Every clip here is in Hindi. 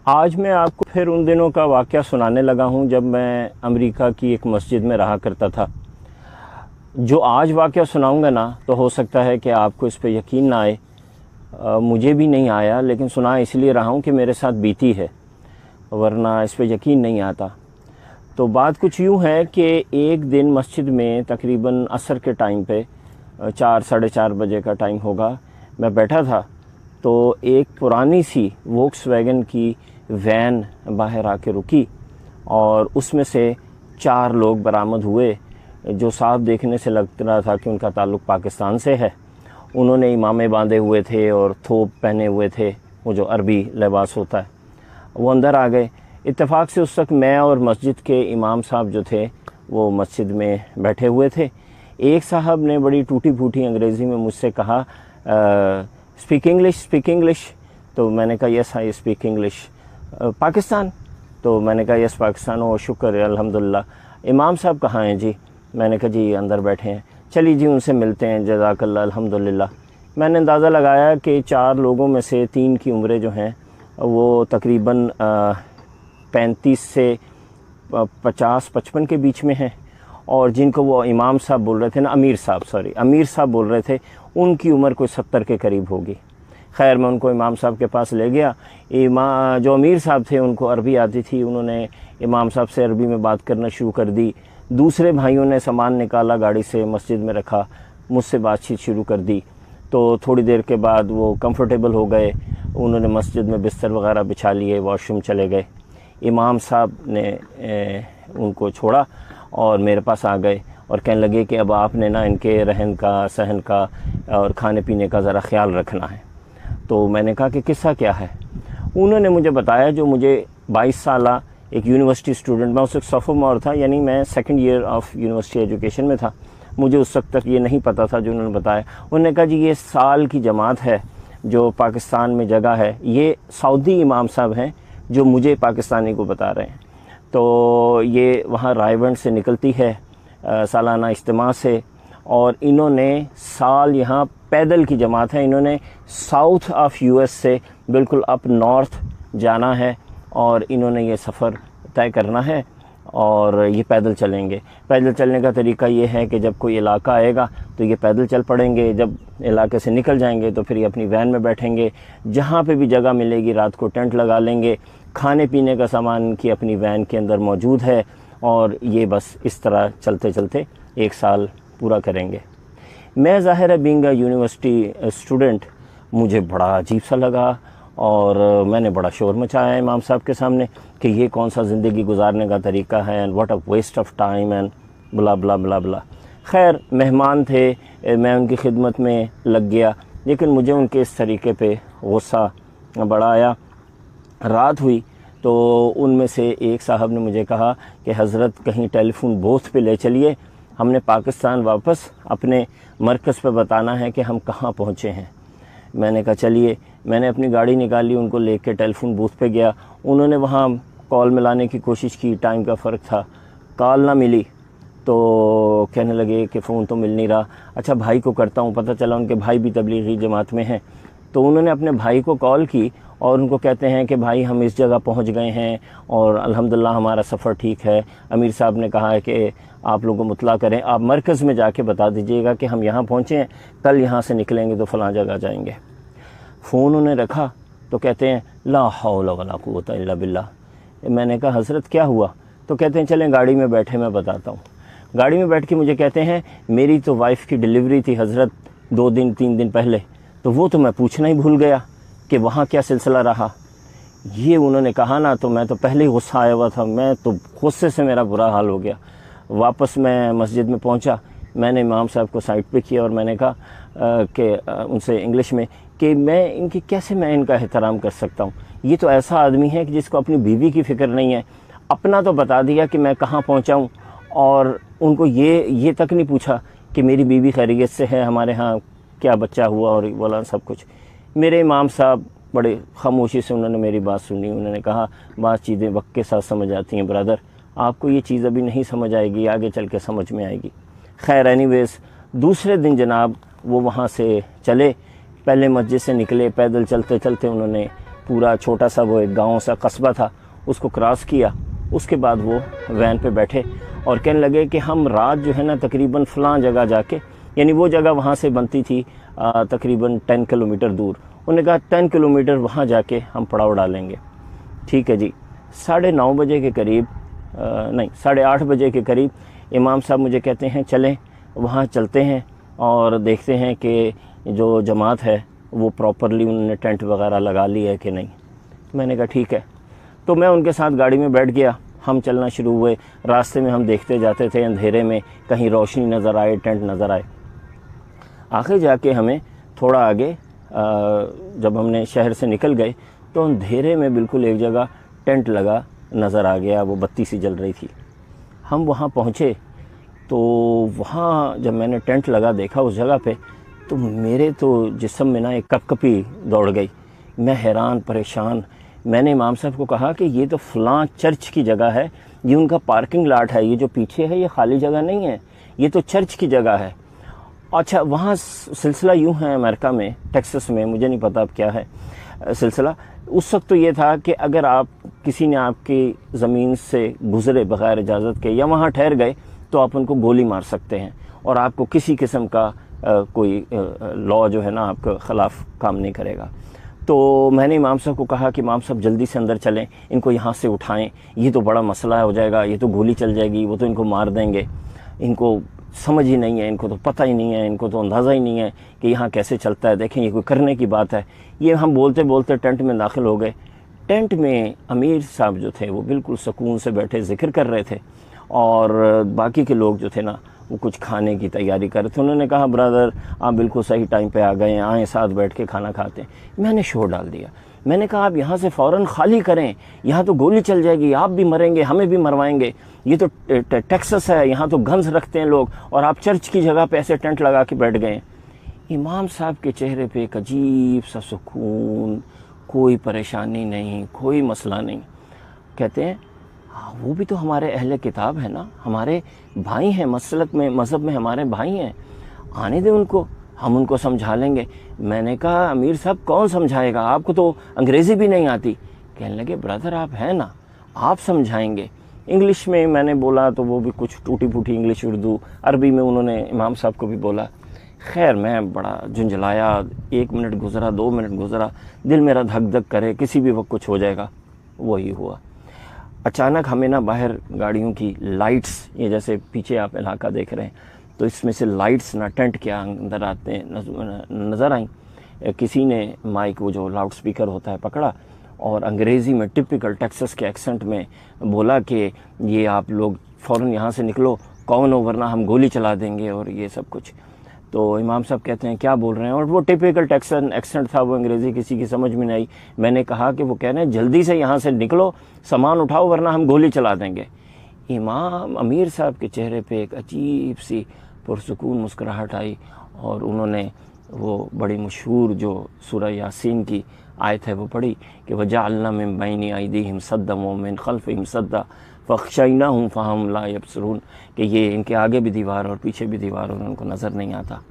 आज मैं आपको फिर उन दिनों का वाक़या सुनाने लगा हूँ जब मैं अमेरिका की एक मस्जिद में रहा करता था। जो आज वाक़या सुनाऊँगा ना, तो हो सकता है कि आपको इस पे यकीन ना आए। मुझे भी नहीं आया, लेकिन सुना इसलिए रहा हूँ कि मेरे साथ बीती है, वरना इस पे यकीन नहीं आता। तो बात कुछ यूँ है कि एक दिन मस्जिद में तकरीबन असर के टाइम पे 4 साढ़े 4 बजे का टाइम होगा, मैं बैठा था। तो एक पुरानी सी वोक्सवैगन की वैन बाहर आके रुकी और उसमें से 4 लोग बरामद हुए, जो साफ देखने से लग रहा था कि उनका ताल्लुक़ पाकिस्तान से है। उन्होंने इमामे बांधे हुए थे और थोप पहने हुए थे, वो जो अरबी लिबास होता है। वो अंदर आ गए। इत्तेफाक से उस वक्त मैं और मस्जिद के इमाम साहब जो थे वो मस्जिद में बैठे हुए थे। एक साहब ने बड़ी टूटी फूटी अंग्रेज़ी में मुझसे कहा, स्पीक इंग्लिश। तो मैंने कहा yes I speak English. Pakistan? तो मैंने कहा यस पाकिस्तान। ओ शुक्र है, अल्हम्दुलिल्लाह। इमाम साहब कहाँ हैं जी? मैंने कहा जी अंदर बैठे हैं। चलिए जी उनसे मिलते हैं, जज़ाकल्लाह, अल्हम्दुलिल्लाह। मैंने अंदाज़ा लगाया कि 4 लोगों में से 3 की उम्रें जो हैं वो तकरीबन 35 से 50-55 के बीच में हैं, और जिनको वो इमाम साहब बोल रहे थे ना, अमीर साहब बोल रहे थे, उनकी उम्र कोई 70 के करीब होगी। खैर मैं उनको इमाम साहब के पास ले गया। जो अमीर साहब थे उनको अरबी आती थी, उन्होंने इमाम साहब से अरबी में बात करना शुरू कर दी। दूसरे भाइयों ने सामान निकाला, गाड़ी से मस्जिद में रखा, मुझसे बातचीत शुरू कर दी। तो थोड़ी देर के बाद वो कंफर्टेबल हो गए, उन्होंने मस्जिद में बिस्तर वगैरह बिछा लिए, वॉशरूम चले गए। इमाम साहब ने उनको छोड़ा और मेरे पास आ गए और कहने लगे कि अब आपने ना इनके रहन का, सहन का और खाने पीने का ज़रा ख्याल रखना है। तो मैंने कहा कि किस्सा क्या है? उन्होंने मुझे बताया, जो मुझे 22 साला एक यूनिवर्सिटी स्टूडेंट, मैं उस वक्त सोफोमोर था, यानी मैं 2nd year of university education में था। मुझे उस वक्त तक ये नहीं पता था जो उन्होंने बताया। उन्होंने कहा जी ये साल की जमात है जो पाकिस्तान में जगह है, ये सऊदी इमाम साहब हैं जो मुझे पाकिस्तानी को बता रहे हैं। तो ये वहाँ रायवंड से निकलती है सालाना इज्तिमा से, और इन्होंने साल यहाँ पैदल की जमात है, इन्होंने साउथ ऑफ यूएस से बिल्कुल अप नॉर्थ जाना है और इन्होंने ये सफ़र तय करना है और ये पैदल चलेंगे। पैदल चलने का तरीका ये है कि जब कोई इलाका आएगा तो ये पैदल चल पड़ेंगे, जब इलाके से निकल जाएंगे तो फिर ये अपनी वैन में बैठेंगे, जहाँ पे भी जगह मिलेगी रात को टेंट लगा लेंगे। खाने पीने का सामान की अपनी वैन के अंदर मौजूद है, और ये बस इस तरह चलते चलते 1 साल पूरा करेंगे। मैं ज़ाहिर है बीइंग अ यूनिवर्सिटी स्टूडेंट, मुझे बड़ा अजीब सा लगा और मैंने बड़ा शोर मचाया इमाम साहब के सामने कि ये कौन सा ज़िंदगी गुजारने का तरीका है, and what a waste of time and blah blah blah blah. खैर मेहमान थे, मैं उनकी खिदमत में लग गया, लेकिन मुझे उनके इस तरीके पे गुस्सा बड़ा आया। रात हुई तो उनमें से एक साहब ने मुझे कहा कि हज़रत कहीं टेलीफोन बूथ पे ले चलिए, हमने पाकिस्तान वापस अपने मरकज़ पे बताना है कि हम कहाँ पहुँचे हैं। मैंने कहा चलिए। मैंने अपनी गाड़ी निकाली, उनको लेके टेलीफोन बूथ पे गया। उन्होंने वहाँ कॉल मिलाने की कोशिश की, टाइम का फ़र्क था, कॉल ना मिली। तो कहने लगे कि फ़ोन तो मिल नहीं रहा। अच्छा भाई को करता हूँ, पता चला उनके भाई भी तबलीगी जमात में हैं। तो उन्होंने अपने भाई को कॉल की और उनको कहते हैं कि भाई हम इस जगह पहुंच गए हैं और अल्हम्दुलिल्लाह हमारा सफ़र ठीक है। अमीर साहब ने कहा है कि आप लोगों को मुतला करें, आप मरकज़ में जाके बता दीजिएगा कि हम यहाँ पहुँचे हैं, कल यहाँ से निकलेंगे तो फ़लाँ जगह जाएंगे। फ़ोन उन्हें रखा तो कहते हैं ला हौला वला कुव्वता इल्ला बिल्लाह। मैंने कहा हज़रत क्या हुआ? तो कहते हैं चलें गाड़ी में बैठे, मैं बताता हूँ। गाड़ी में बैठ के मुझे कहते हैं मेरी तो वाइफ़ की डिलीवरी थी हज़रत 2-3 दिन पहले, तो वो तो मैं पूछना ही भूल गया कि वहाँ क्या सिलसिला रहा। ये उन्होंने कहा ना, तो मैं तो पहले ही गुस्सा आया हुआ था, मैं तो गुस्से से मेरा बुरा हाल हो गया। वापस मैं मस्जिद में पहुँचा, मैंने इमाम साहब को साइड पे किया और मैंने कहा कि उनसे इंग्लिश में कि मैं इनका एहतराम कर सकता हूँ। ये तो ऐसा आदमी है कि जिसको अपनी बीवी की फ़िक्र नहीं है। अपना तो बता दिया कि मैं कहाँ पहुँचा हूँ, और उनको ये तक नहीं पूछा कि मेरी बीवी खैरियत से है, हमारे यहाँ क्या बच्चा हुआ और बोला सब कुछ। मेरे इमाम साहब बड़े खामोशी से उन्होंने मेरी बात सुनी। उन्होंने कहा बात चीज़ें वक्त के साथ समझ आती हैं ब्रदर, आपको ये चीज़ अभी नहीं समझ आएगी, आगे चल के समझ में आएगी। खैर एनीवेज़ दूसरे दिन जनाब वो वहाँ से चले, पहले मस्जिद से निकले, पैदल चलते चलते उन्होंने पूरा छोटा सा वो एक गांव सा कस्बा था, उसको क्रॉस किया। उसके बाद वो वैन पे बैठे और कहने लगे कि हम रात जो है ना तकरीबन फ़लाँ जगह जाके, यानी वो जगह वहाँ से बनती थी तकरीबन 10 किलोमीटर दूर। उन्होंने कहा 10 किलोमीटर वहाँ जाके हम पड़ाव डालेंगे। ठीक है जी। 9:30 बजे के करीब, नहीं 8:30 बजे के करीब इमाम साहब मुझे कहते हैं चलें वहाँ चलते हैं और देखते हैं कि जो जमात है वो प्रॉपरली उन्होंने टेंट वगैरह लगा ली है कि नहीं। मैंने कहा ठीक है। तो मैं उनके साथ गाड़ी में बैठ गया, हम चलना शुरू हुए। रास्ते में हम देखते जाते थे, अंधेरे में कहीं रोशनी नज़र आए, टेंट नज़र आए। आखिर जाके हमें थोड़ा आगे जब हमने शहर से निकल गए तो अंधेरे में बिल्कुल एक जगह टेंट लगा नज़र आ गया, वो बत्ती सी जल रही थी। हम वहाँ पहुँचे तो वहाँ जब मैंने टेंट लगा देखा उस जगह पे, तो मेरे तो जिस्म में ना एक कपकपी दौड़ गई। मैं हैरान परेशान। मैंने इमाम साहब को कहा कि ये तो फ़लाँ चर्च की जगह है, ये उनका पार्किंग लॉट है, ये जो पीछे है ये खाली जगह नहीं है, ये तो चर्च की जगह है। अच्छा, वहाँ सिलसिला यूँ है अमेरिका में, टेक्सास में, मुझे नहीं पता अब क्या है सिलसिला। उस वक्त तो ये था कि अगर आप किसी ने आपकी ज़मीन से गुज़रे बग़ैर इजाज़त के या वहाँ ठहर गए तो आप उनको गोली मार सकते हैं और आपको किसी किस्म का कोई लॉ जो है ना आपके ख़िलाफ़ काम नहीं करेगा। तो मैंने इमाम साहब को कहा कि इमाम साहब जल्दी से अंदर चलें, इनको यहाँ से उठाएं, ये तो बड़ा मसला हो जाएगा, ये तो गोली चल जाएगी, वो तो इनको मार देंगे, इनको समझ ही नहीं है, इनको तो पता ही नहीं है, इनको तो अंदाज़ा ही नहीं है कि यहाँ कैसे चलता है, देखें ये कोई करने की बात है। ये हम बोलते बोलते टेंट में दाखिल हो गए। टेंट में अमीर साहब जो थे वो बिल्कुल सुकून से बैठे ज़िक्र कर रहे थे और बाकी के लोग जो थे ना वो कुछ खाने की तैयारी कर रहे थे। उन्होंने कहा ब्रदर आप बिल्कुल सही टाइम पे आ गए हैं, आएँ साथ बैठ के खाना खाते हैं। मैंने शोर डाल दिया। मैंने कहा आप यहाँ से फ़ौरन खाली करें, यहाँ तो गोली चल जाएगी, आप भी मरेंगे, हमें भी मरवाएंगे, ये तो टेक्सास है, यहाँ तो गन्स रखते हैं लोग और आप चर्च की जगह पे ऐसे टेंट लगा के बैठ गए। इमाम साहब के चेहरे पे एक अजीब सा सुकून, कोई परेशानी नहीं, कोई मसला नहीं। कहते हैं हाँ वो भी तो हमारे अहले किताब है ना, हमारे भाई हैं, मसलक में मज़हब में हमारे भाई हैं, आने दें उनको, हम उनको समझा लेंगे। मैंने कहा अमीर साहब कौन समझाएगा, आपको तो अंग्रेज़ी भी नहीं आती। कहने लगे ब्रदर आप हैं ना, आप समझाएंगे। इंग्लिश में मैंने बोला तो वो भी कुछ टूटी फूटी इंग्लिश, उर्दू, अरबी में उन्होंने इमाम साहब को भी बोला। खैर मैं बड़ा झुंझलाया। 1 मिनट गुजरा, 2 मिनट गुजरा, दिल मेरा धक धक करे किसी भी वक्त कुछ हो जाएगा। वही हुआ। अचानक हमें ना बाहर गाड़ियों की लाइट्स, ये जैसे पीछे आप इलाका देख रहे हैं तो इसमें से लाइट्स ना टेंट के अंदर आते नज़र आई। किसी ने माइक, वो जो लाउड स्पीकर होता है, पकड़ा और अंग्रेज़ी में टिपिकल टेक्सास के एक्सेंट में बोला कि ये आप लोग फ़ौरन यहाँ से निकलो, कौन हो वरना हम गोली चला देंगे और ये सब कुछ। तो इमाम साहब कहते हैं क्या बोल रहे हैं, और वो टिपिकल टेक्सन एक्सेंट था, वो अंग्रेज़ी किसी की समझ में नहीं आई। मैंने कहा कि वो कह रहे हैं जल्दी से यहाँ से निकलो, सामान उठाओ वरना हम गोली चला देंगे। इमाम अमीर साहब के चेहरे पे एक अजीब सी पुरसुकून मुस्कुराहट आई और उन्होंने वो बड़ी मशहूर जो सूरह यासीन की आयत है वो पढ़ी कि वजअलना मिन बैनि अयदीहिम सद्दन व मिन खल्फिहिम सद्दन फ़अग़शयनाहुम फ़हुम ला यबसरून, कि ये इनके आगे भी दीवार और पीछे भी दीवार और उनको नज़र नहीं आता।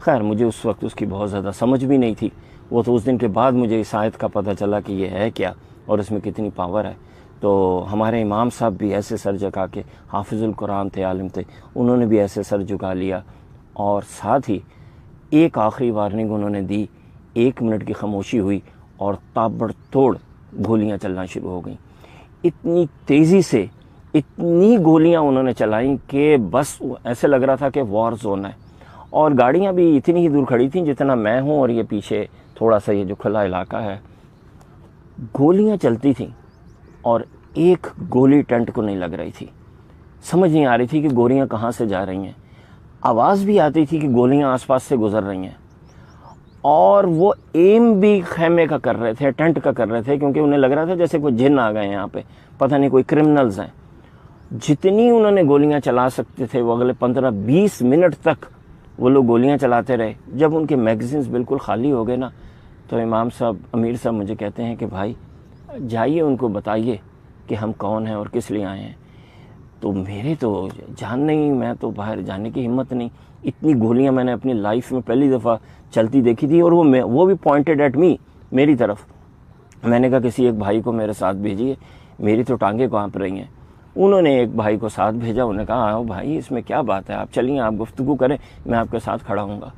खैर मुझे उस वक्त उसकी बहुत ज़्यादा समझ भी नहीं थी। वो तो उस दिन के बाद मुझे इस आयत का पता चला कि ये है क्या और इसमें कितनी पावर है। तो हमारे इमाम साहब भी ऐसे सर झुका के, हाफिज़ुल कुरान थे, आलिम थे, उन्होंने भी ऐसे सर झुका लिया और साथ ही एक आखिरी वार्निंग उन्होंने दी। 1 मिनट की खामोशी हुई और ताबड़तोड़ गोलियां चलना शुरू हो गई। इतनी तेज़ी से इतनी गोलियां उन्होंने चलाई कि बस ऐसे लग रहा था कि वॉर जोन है। और गाड़ियां भी इतनी ही दूर खड़ी थीं जितना मैं हूं और ये पीछे थोड़ा सा ये जो खुला इलाका है। गोलियां चलती थीं और एक गोली टेंट को नहीं लग रही थी। समझ नहीं आ रही थी कि गोलियां कहाँ से जा रही हैं। आवाज़ भी आती थी कि गोलियां आसपास से गुजर रही हैं और वो एम भी खैमे का कर रहे थे, टेंट का कर रहे थे, क्योंकि उन्हें लग रहा था जैसे कोई जिन आ गए यहाँ पे, पता नहीं कोई क्रिमिनल्स हैं। जितनी उन्होंने गोलियां चला सकते थे वो अगले 15-20 मिनट तक वो लोग गोलियां चलाते रहे। जब उनके मैगजीन्स बिल्कुल खाली हो गए ना तो इमाम साहब, अमीर साहब मुझे कहते हैं कि भाई जाइए उनको बताइए कि हम कौन हैं और किस लिए आए हैं। तो मेरे तो जान नहीं, मैं तो बाहर जाने की हिम्मत नहीं। इतनी गोलियां मैंने अपनी लाइफ में पहली दफ़ा चलती देखी थी और वो भी पॉइंटेड एट मी, मेरी तरफ। मैंने कहा किसी एक भाई को मेरे साथ भेजिए, मेरी तो टांगें कांप रही हैं। उन्होंने एक भाई को साथ भेजा, उन्होंने कहा आओ भाई इसमें क्या बात है, आप चलिए आप गुफ्तगू करें, मैं आपके साथ खड़ा हूँगा।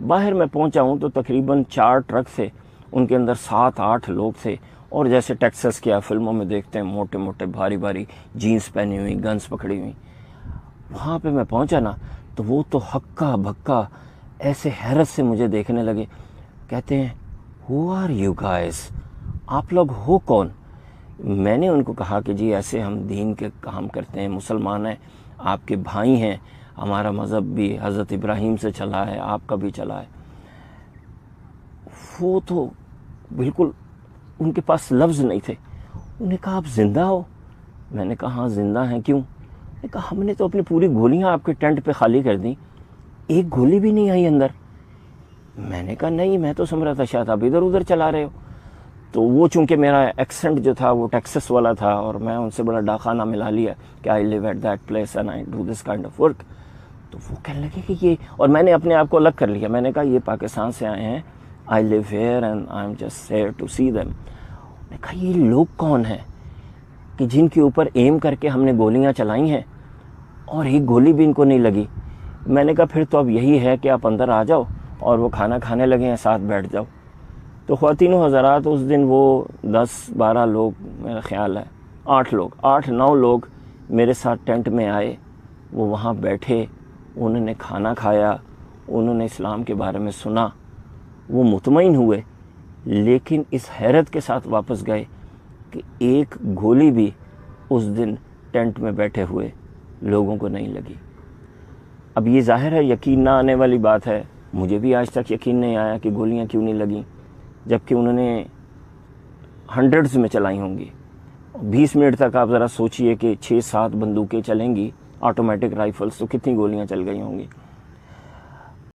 बाहर मैं पहुँचा हूँ तो तकरीबन 4 ट्रक थे, उनके अंदर 7-8 लोग थे, और जैसे टेक्सास के आप फिल्मों में देखते हैं मोटे मोटे भारी भारी जीन्स पहनी हुई, गन्स पकड़ी हुई। वहाँ पे मैं पहुँचा ना तो वो तो हक्का भक्का ऐसे हैरत से मुझे देखने लगे। कहते हैं हु आर यू गाइस, आप लोग हो कौन? मैंने उनको कहा कि जी ऐसे हम दीन के काम करते हैं, मुसलमान हैं, आपके भाई हैं, हमारा मज़हब भी हज़रत इब्राहीम से चला है, आपका भी चला है। वो तो बिल्कुल उनके पास लफ्ज़ नहीं थे। उन्होंने कहा आप ज़िंदा हो? मैंने कहा हाँ ज़िंदा हैं, क्यों? मैंने कहा हमने तो अपनी पूरी गोलियां आपके टेंट पे खाली कर दी, एक गोली भी नहीं आई अंदर। मैंने कहा नहीं, मैं तो समझ रहा था शायद आप इधर उधर चला रहे हो। तो वो चूंकि मेरा एक्सेंट जो था वो टेक्सास वाला था और मैं उनसे बड़ा डाखाना मिला लिया कि I live at that place and I do this kind of work. तो वो कहने लगे कि ये, और मैंने अपने आप को अलग कर लिया। मैंने कहा ये पाकिस्तान से आए हैं, I live here and I am just here to see them. मैंने कहा ये लोग कौन हैं कि जिनके ऊपर एम करके हमने गोलियां चलाई हैं और एक गोली भी इनको नहीं लगी? मैंने कहा फिर तो अब यही है कि आप अंदर आ जाओ और वो खाना खाने लगे हैं, साथ बैठ जाओ। तो ख़वातीनो हज़रात उस दिन वो 10-12 लोग, मेरा ख्याल है 8-9 लोग मेरे साथ टेंट में आए। वो वहाँ बैठे, उन्होंने खाना खाया, उन्होंने इस्लाम के बारे में सुना, वो मुतमईन हुए, लेकिन इस हैरत के साथ वापस गए कि एक गोली भी उस दिन टेंट में बैठे हुए लोगों को नहीं लगी। अब ये ज़ाहिर है यकीन ना आने वाली बात है, मुझे भी आज तक यकीन नहीं आया कि गोलियां क्यों नहीं लगी, जबकि उन्होंने हंड्रेड्स में चलाई होंगी। 20 मिनट तक आप ज़रा सोचिए कि 6-7 बंदूकें चलेंगी ऑटोमेटिक राइफल्स, तो कितनी गोलियां चल गई होंगी।